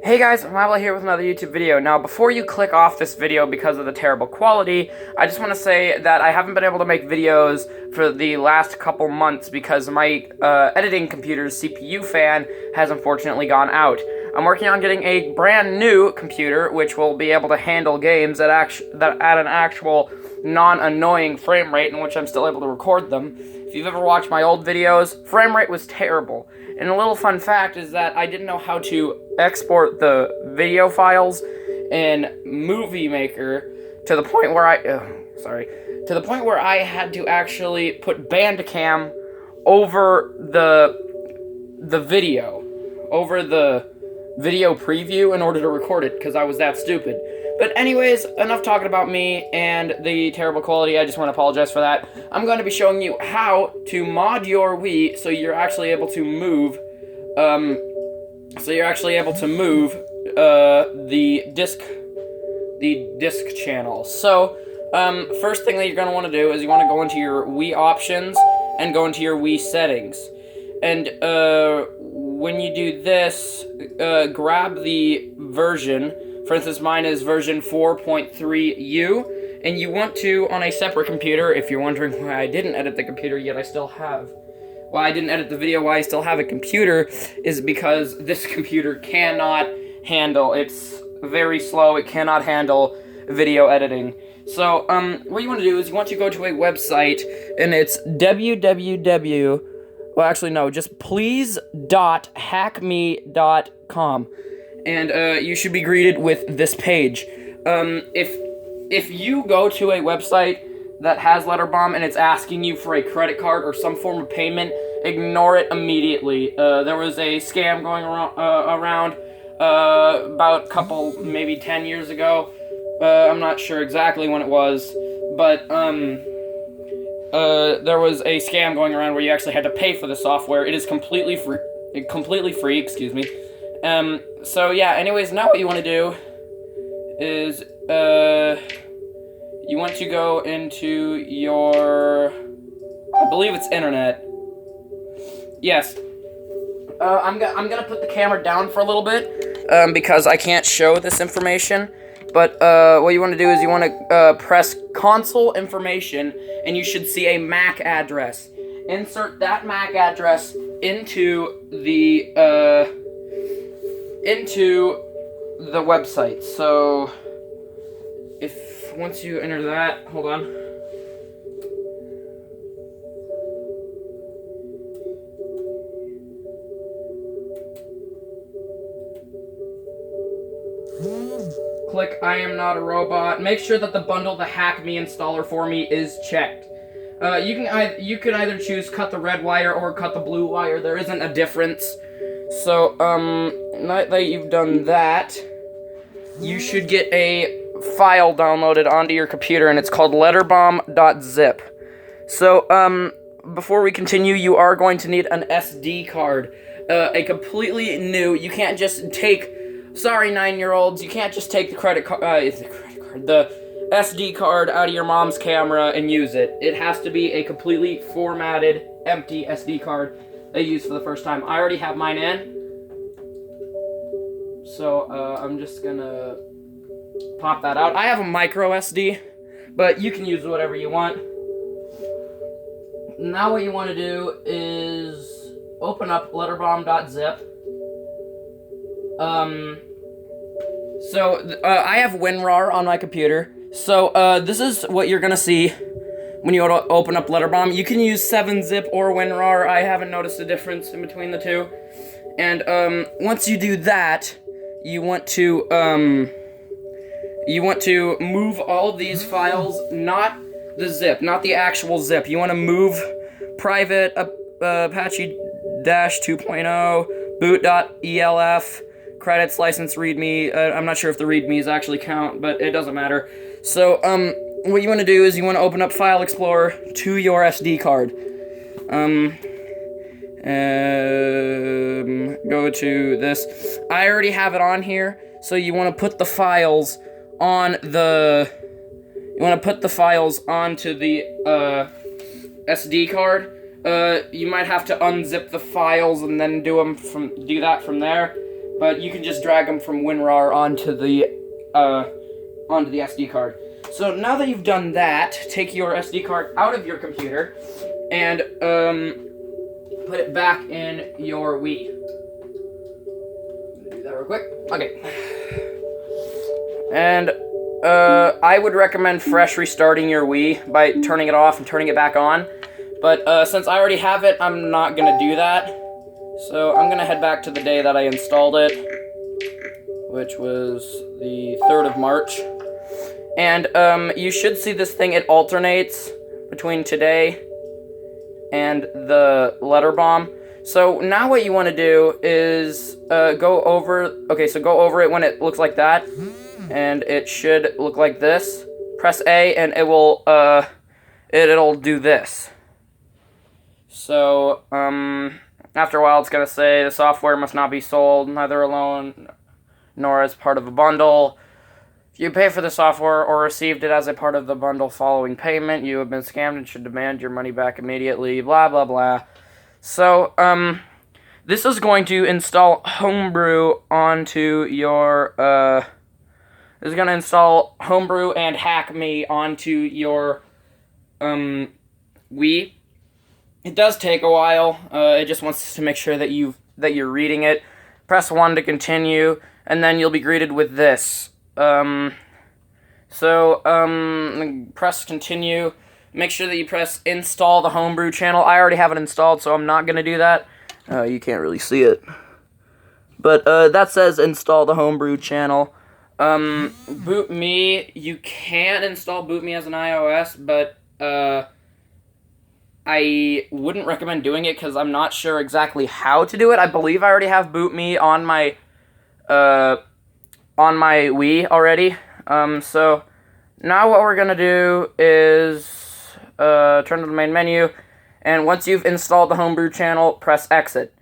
Hey guys, Mabla here with another YouTube video. Now, before you click off this video because of the terrible quality, I just want to say that I haven't been able to make videos for the last couple months because my editing computer's CPU fan has unfortunately gone out. I'm working on getting a brand new computer, which will be able to handle games at an actual non-annoying frame rate in which I'm still able to record them. If you've ever watched my old videos, frame rate was terrible. And a little fun fact is that I didn't know how to export the video files in Movie Maker to the point where I had to actually put Bandicam over the video preview in order to record it because I was that stupid. But anyways, enough talking about me and the terrible quality. I just want to apologize for that. I'm going to be showing you how to mod your Wii so you're actually able to move the disc channel. So, first thing that you're going to want to do is you want to go into your Wii options and go into your Wii settings. And when you do this, grab the version. For instance, mine is version 4.3U, and you want to, on a separate computer, if you're wondering why I didn't edit the computer yet I still have, why I didn't edit the video, why I still have a computer, is because this computer cannot handle, it's very slow, it cannot handle video editing. So, what you want to do is you want to go to a website, and it's just please.hackme.com. And you should be greeted with this page. If you go to a website that has Letterbomb and it's asking you for a credit card or some form of payment, ignore it immediately. There was a scam going around about maybe 10 years ago. I'm not sure exactly when it was, but there was a scam going around where you actually had to pay for the software. It is completely free, excuse me. So yeah, anyways, now what you want to do is, you want to go into your, I believe it's internet. Yes. I'm gonna put the camera down for a little bit, because I can't show this information, but, what you want to do is you want to, press console information, and you should see a MAC address. Insert that MAC address into the website. So once you enter that, hold on. Click I am not a robot. Make sure that the bundle the Hack Me installer for me is checked. You can either choose cut the red wire or cut the blue wire. There isn't a difference. So, now that you've done that, you should get a file downloaded onto your computer, and it's called letterbomb.zip. So, before we continue, you are going to need an SD card. A completely new, you can't just take, sorry 9-year-olds, you can't just take the the SD card out of your mom's camera and use it. It has to be a completely formatted, empty SD card they use for the first time. I already have mine in, so I'm just gonna pop that out. I have a micro SD, but you can use whatever you want. Now what you want to do is open up letterbomb.zip. I have WinRAR on my computer, so this is what you're gonna see when you open up Letterbomb. You can use 7-zip or WinRAR. I haven't noticed a difference in between the two. And once you do that, you want to move all of these files, not the zip, not the actual zip. You want to move private Apache 2.0 boot.elf credits license readme. I'm not sure if the readmes actually count, but it doesn't matter. So what you want to do is you want to open up File Explorer to your SD card. Go to this. I already have it on here, so you want to put the files on the. You want to put the files onto the SD card. You might have to unzip the files and then do that from there. but you can just drag them from WinRAR onto the SD card. So now that you've done that, take your SD card out of your computer and put it back in your Wii. Do that real quick. Okay. And I would recommend fresh restarting your Wii by turning it off and turning it back on. But since I already have it, I'm not gonna do that. So I'm gonna head back to the day that I installed it, which was the 3rd of March. And you should see this thing, it alternates between today and the letter bomb. So now what you want to do is go over it when it looks like that, and it should look like this. Press A and it will it'll do this. So after a while it's gonna say the software must not be sold, neither alone nor as part of a bundle. If you pay for the software or received it as a part of the bundle following payment, you have been scammed and should demand your money back immediately, blah, blah, blah. So, this is going to install Homebrew onto your, this is going to install Homebrew and Hack Me onto your, Wii. It does take a while. It just wants to make sure that you're reading it. Press 1 to continue, and then you'll be greeted with this. Press continue. Make sure that you press install the Homebrew channel. I already have it installed, so I'm not going to do that. You can't really see it. But, that says install the Homebrew channel. Boot Me, you can install Boot Me as an iOS, but, I wouldn't recommend doing it because I'm not sure exactly how to do it. I believe I already have Boot Me on my Wii already. So now what we're gonna do is turn to the main menu, and once you've installed the Homebrew channel, press exit.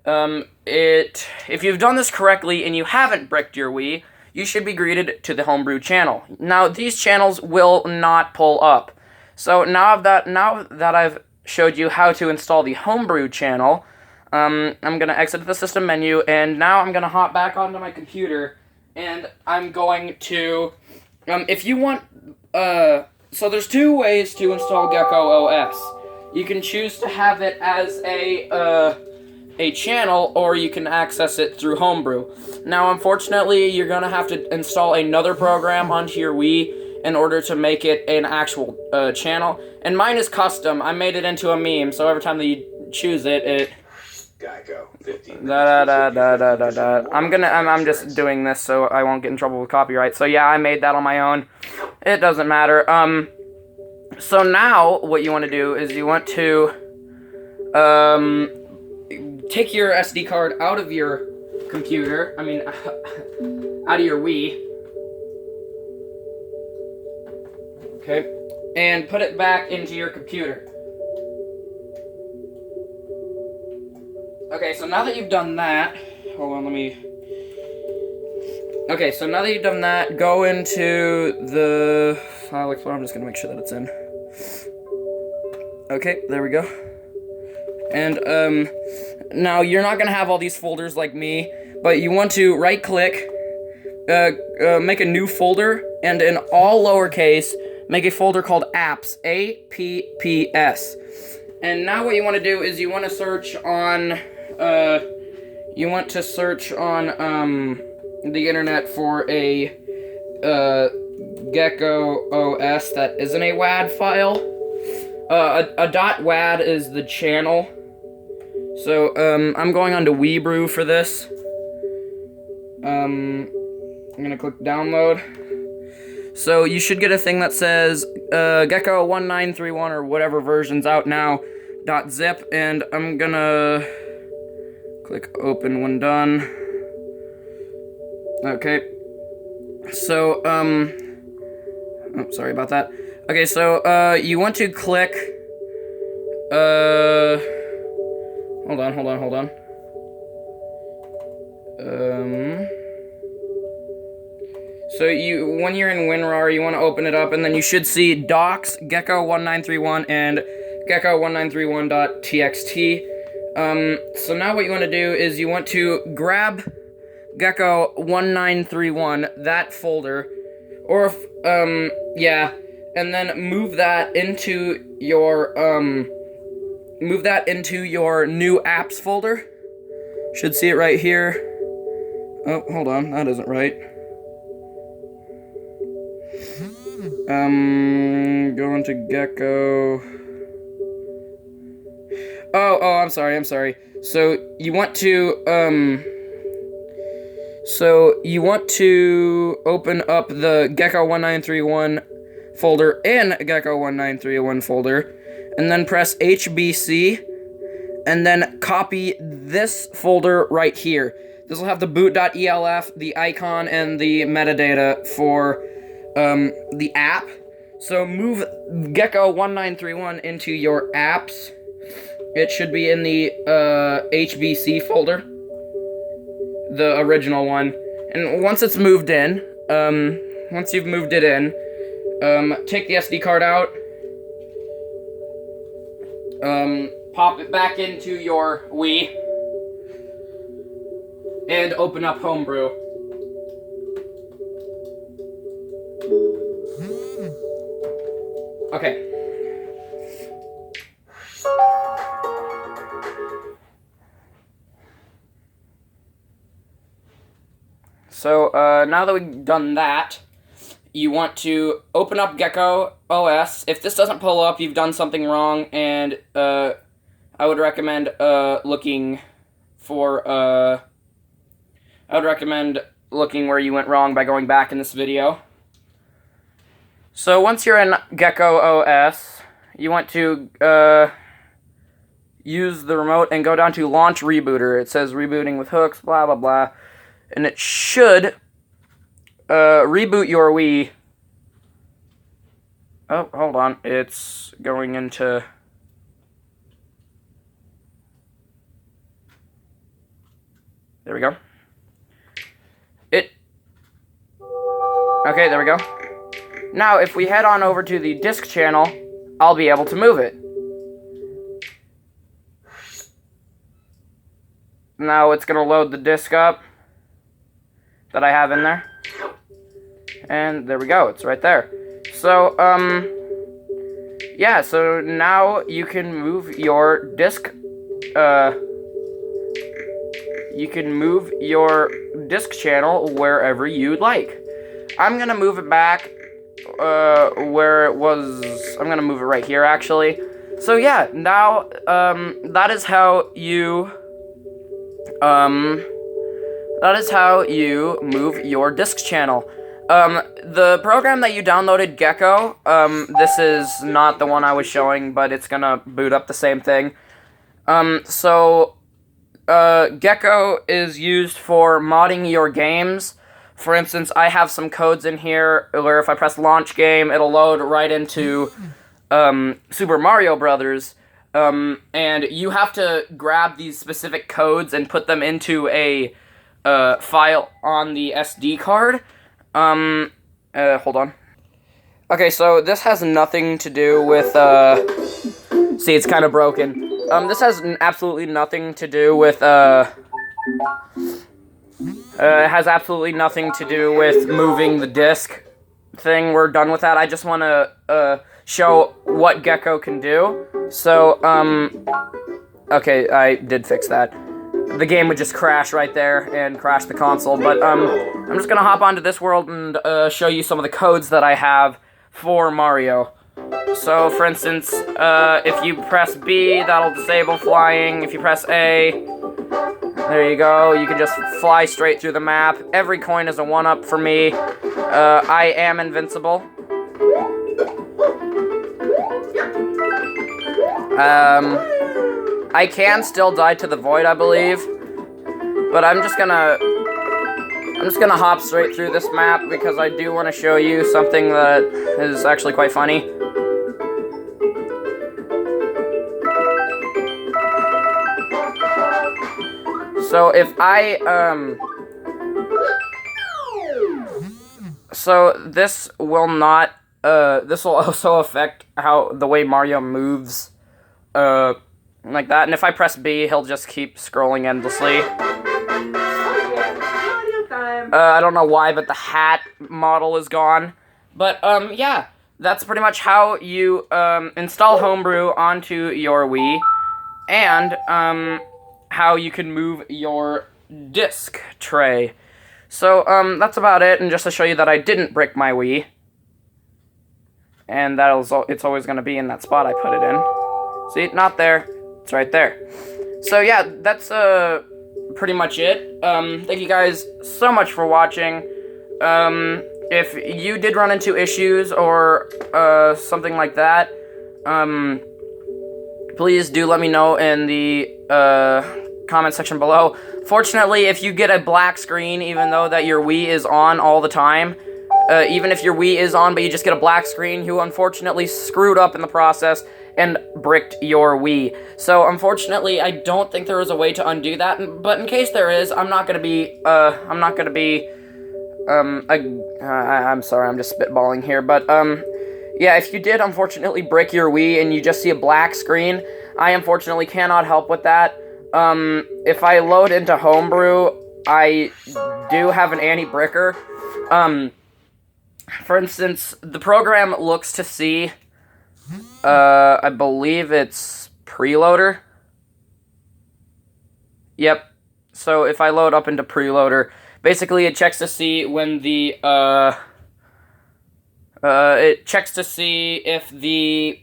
If you've done this correctly and you haven't bricked your Wii, you should be greeted to the Homebrew channel. Now these channels will not pull up. So now that I've showed you how to install the Homebrew channel, I'm gonna exit the system menu, and now I'm gonna hop back onto my computer. And I'm going to, if you want, so there's 2 ways to install Gecko OS. You can choose to have it as a channel, or you can access it through Homebrew. Now, unfortunately, you're going to have to install another program onto your Wii in order to make it an actual channel. And mine is custom. I made it into a meme, so every time that you choose it, I'm just doing this so I won't get in trouble with copyright. So yeah, I made that on my own. It doesn't matter. So now what you want to do is you want to take your SD card out of your computer. Out of your Wii. Okay, and put it back into your computer. Okay, so now that you've done that, hold on, okay, so now that you've done that, go into the File Explorer. I'm just gonna make sure that it's in. Okay, there we go. And, now you're not gonna have all these folders like me, but you want to right-click, make a new folder, and in all lowercase, make a folder called Apps, A-P-P-S. And now what you want to do is you want to search on, the internet for a, Gecko OS that isn't a WAD file. A .wad is the channel. So, I'm going on to Homebrew for this. I'm gonna click download. So you should get a thing that says Gecko 1931 or whatever version's out now .zip, and I'm gonna click open when done. Okay. So oh, sorry about that. Okay, so you want to click hold on. So when you're in WinRAR, you want to open it up, and then you should see docs, Gecko 1931, and Gecko 1931.txt. So now what you want to do is you want to grab Gecko 1931, that folder, or if, yeah, and then move that into your new apps folder. Should see it right here. Oh, hold on, that isn't right. Going to Gecko. Oh, I'm sorry. So you want to open up the Gecko 1931 folder in Gecko 1931 folder, and then press HBC, and then copy this folder right here. This will have the boot.elf, the icon, and the metadata for the app. So move Gecko 1931 into your apps. It should be in the HBC folder, the original one. And once it's moved in, once you've moved it in, take the SD card out, pop it back into your Wii, and open up Homebrew. Okay. So, now that we've done that, you want to open up Gecko OS. If this doesn't pull up, you've done something wrong, and, I would recommend, looking where you went wrong by going back in this video. So, once you're in Gecko OS, you want to, use the remote and go down to Launch Rebooter. It says rebooting with hooks, blah, blah, blah. And it should reboot your Wii. Oh, hold on. It's going into... There we go. Okay, there we go. Now, if we head on over to the disk channel, I'll be able to move it. Now it's going to load the disk up that I have in there. And there we go, it's right there. So, yeah, so now you can move your disk, channel wherever you'd like. I'm gonna move it back, where it was. I'm gonna move it right here, actually. So yeah, now, that is how you move your disk channel. The program that you downloaded, Gecko, this is not the one I was showing, but it's gonna boot up the same thing. Gecko is used for modding your games. For instance, I have some codes in here where if I press launch game, it'll load right into, Super Mario Brothers. And you have to grab these specific codes and put them into a, file on the SD card. Hold on. Okay, so this has nothing to do with, see, it's kind of broken. This has absolutely nothing to do with, it has absolutely nothing to do with moving the disk thing. We're done with that. I just want to, show what Gecko can do. So, okay, I did fix that. The game would just crash right there and crash the console, but, I'm just gonna hop onto this world and, show you some of the codes that I have for Mario. So, for instance, if you press B, that'll disable flying. If you press A, there you go, you can just fly straight through the map. Every coin is a 1-up for me. I am invincible. I can still die to the void, I believe, but I'm just gonna hop straight through this map because I do want to show you something that is actually quite funny. So if I, so this will not, this will also affect the way Mario moves, like that. And if I press B, he'll just keep scrolling endlessly. I don't know why, but the hat model is gone. But, yeah, that's pretty much how you, install Homebrew onto your Wii, and, how you can move your disc tray. So, that's about it, and just to show you that I didn't brick my Wii, and it's always going to be in that spot I put it in. See, not there, it's right there. So yeah, that's, pretty much it. Thank you guys so much for watching. If you did run into issues or, something like that, please do let me know in the, comment section below. Fortunately, if you get a black screen, even though that your Wii is on all the time, even if your Wii is on but you just get a black screen, you unfortunately screwed up in the process and bricked your Wii. So, unfortunately, I don't think there is a way to undo that, but in case there is, I'm sorry, I'm just spitballing here, but, yeah, if you did unfortunately brick your Wii and you just see a black screen, I unfortunately cannot help with that. If I load into Homebrew, I do have an anti-bricker. For instance, the program looks to see, I believe it's preloader. Yep. So if I load up into preloader, basically it checks to see when the, it checks to see if the,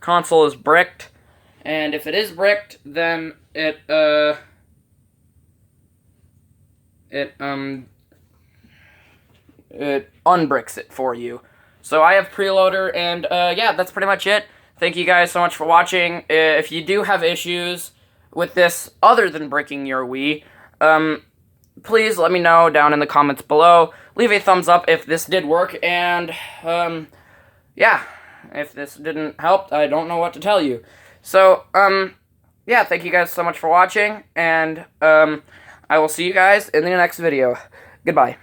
console is bricked. And if it is bricked, then it unbricks it for you. So I have preloader, and, yeah, that's pretty much it. Thank you guys so much for watching. If you do have issues with this other than bricking your Wii, please let me know down in the comments below. Leave a thumbs up if this did work, and, yeah, if this didn't help, I don't know what to tell you. So, yeah, thank you guys so much for watching, and, I will see you guys in the next video. Goodbye.